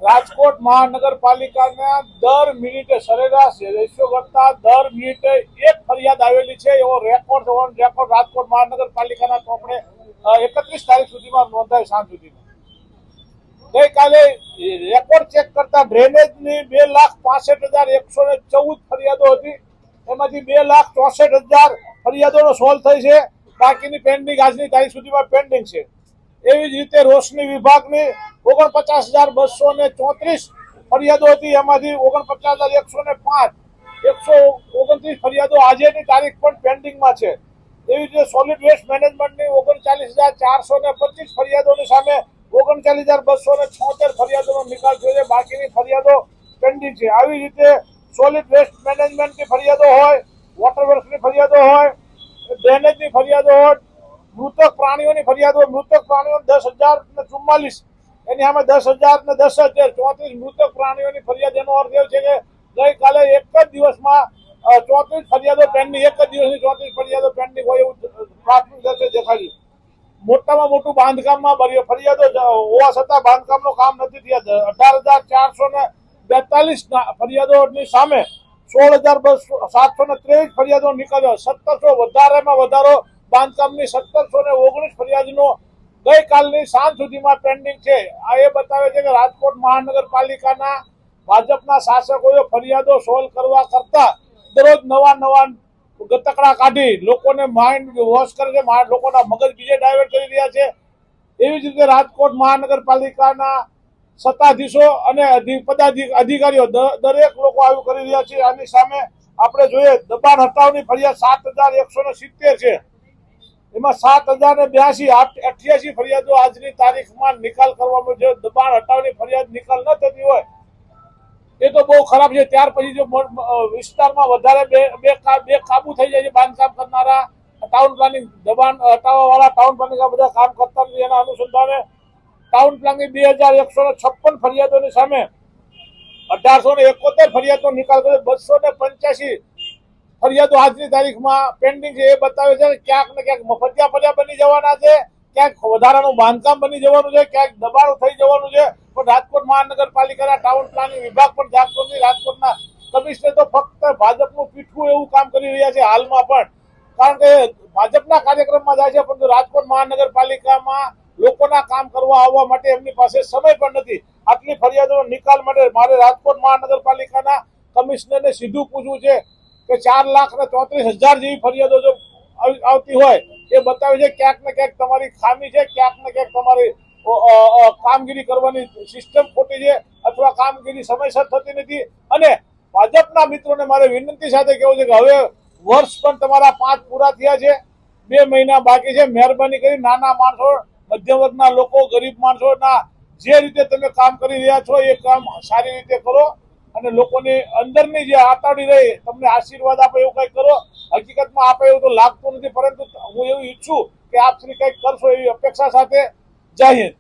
રાજકોટ મહાનગરપાલિકાના દર મિનિટે સરેરાશ રેશિયો કરતા દર મિનિટે એક ફરિયાદ આવેલી છે એવો રેકોર્ડ રાજકોટ મહાનગરપાલિકાના ચોપડે 31 તારીખ સુધીમાં નોંધાય સાંજ સુધીમાં. ગઈકાલે રેકોર્ડ ચેક કરતા ડ્રેનેજની 2,65,114 ફરિયાદો હતી. એમાંથી 2,64,000 ફરિયાદોનો સોલ્વ થઈ છે. બાકીની પેન્ડિંગ આજની તારીખ સુધીમાં પેન્ડિંગ છે. એવી જ રીતે રોશની વિભાગની 49,234 ફરિયાદો હતી. એમાંથી 49,105 129 ફરિયાદો આજની તારીખ પણ પેન્ડિંગમાં છે. એવી રીતે સોલિડ વેસ્ટ મેનેજમેન્ટની 39,425 ફરિયાદોની સામે 39,276 ફરિયાદોનો નિકાલ થયો છે. બાકીની ફરિયાદો પેન્ડિંગ છે. આવી રીતે સોલિડ વેસ્ટ મેનેજમેન્ટની ફરિયાદો હોય, વોટર વર્કની ફરિયાદો હોય, ડ્રેનેજની ફરિયાદો હોય, મૃતક પ્રાણીઓની ફરિયાદો, મૃતક પ્રાણીઓ 10,044, એની સામે 10,010 34 મૃતક પ્રાણીઓની ફરિયાદ. એનો અર્થ એ છે કે ગઈકાલે એક જ દિવસમાં 34 ફરિયાદો પેન્ડિંગ, એક જ દિવસની 34 ફરિયાદો પેન્ડિંગ હોય એવું પ્રાથમિક રીતે દેખાયું. મોટામાં મોટું બાંધકામમાં ફરિયાદો હોવા છતાં બાંધકામનું કામ નથી થયા. 18,442 ફરિયાદોની સામે 16,723 ફરિયાદો નીકળ્યો. 1700 વધારેમાં વધારો બાંધકામની 1719 ફરિયાદનો ગઈકાલની સાંજ સુધીમાં પેન્ડિંગ છે. આ એ બતાવે છે કે રાજકોટ મહાનગરપાલિકાના ભાજપના શાસકોએ ફરિયાદો સોલ્વ કરવા કરતા દરરોજ નવા ગતકડા કાઢી લોકોને માઇન્ડ વોશ કરે છે, લોકોના મગજ બીજે ડાયવર્ટ કરી રહ્યા છે. એવી જ રીતે રાજકોટ મહાનગરપાલિકાના સત્તાધીશો અને અધિકારીઓ દરેક લોકો આવું કરી રહ્યા છે. આની સામે આપણે જોઈએ દબાણ હટાવની ફરિયાદ 7,170 છે. એમાં 7,082 ફરિયાદો આજની તારીખમાં નિકાલ કરવામાં છે. દબાણ હટાવની ફરિયાદ નિકાલ ન થતી હોય એ તો બહુ ખરાબ છે. ત્યાર પછી જો વિસ્તારમાં વધારે બે કાબુ થઈ જાય છે બાંધકામ કરનારા, ટાઉન પ્લાનિંગ દબાણ હટાવવા વાળા ટાઉન પ્લાનિંગ બધા કામ કરતા નથી. એના અનુસંધાને ટાઉન પ્લાનિંગ 2,156 ફરિયાદોની સામે 1,871 ફરિયાદનો નિકાલ કર્યો. 285 ફરિયાદો આજની તારીખમાં પેન્ડિંગ છે. એ બતાવે છે કે ક્યાંક ને ક્યાંક મફતિયા ફરિયાદ બની જવાના છે, ક્યાંક વધારાનું બાંધકામ બની જવાનું છે, ક્યાંક દબાણો થઈ જવાનું છે. પણ રાજકોટ મહાનગરપાલિકાના ટાઉન પ્લાનિંગ વિભાગ પણ જાગતો નથી. રાજકોટના કમિશનર તો ફક્ત ભાજપનું પીઠવું એવું કામ કરી રહ્યા છે હાલમાં પણ, કારણ કે ભાજપના કાર્યક્રમમાં જાય છે પરંતુ રાજકોટ મહાનગરપાલિકામાં લોકોના કામ કરવા આવવા માટે એમની પાસે સમય પણ નથી. આટલી ફરિયાદોનો નિકાલ માટે મારે રાજકોટ મહાનગરપાલિકાના કમિશનરને સીધું પૂછવું છે કે 4,34,000 જેવી ફરિયાદો જો આવતી હોય એ બતાવે છે ક્યાંક ને ક્યાંક તમારી ખામી છે, ક્યાંક ને ક્યાંક તમારી કામગીરી કરવાની સિસ્ટમ ખોટી છે અથવા કામગીરી સમયસર થતી નથી. અને ભાજપના મિત્રોને મારે વિનંતી સાથે કહેવું છે કે હવે વર્ષ પણ તમારા 5 પૂરા થયા છે, 2 મહિના બાકી છે. મહેરબાની કરી નાના માણસો, મધ્યમ વર્ગના લોકો, ગરીબ માણસોના જે રીતે તમે કામ કરી રહ્યા છો એ કામ સારી રીતે કરો અને લોકોની અંદરની જે આતાડી રહી તમને આશીર્વાદ આપે એવું કંઈક કરો. હકીકતમાં આપે એવું તો લાગતું નથી, પરંતુ હું એવું ઈચ્છું કે આપ શ્રી કંઈક કરશો એવી અપેક્ષા સાથે. જય હિન્દ.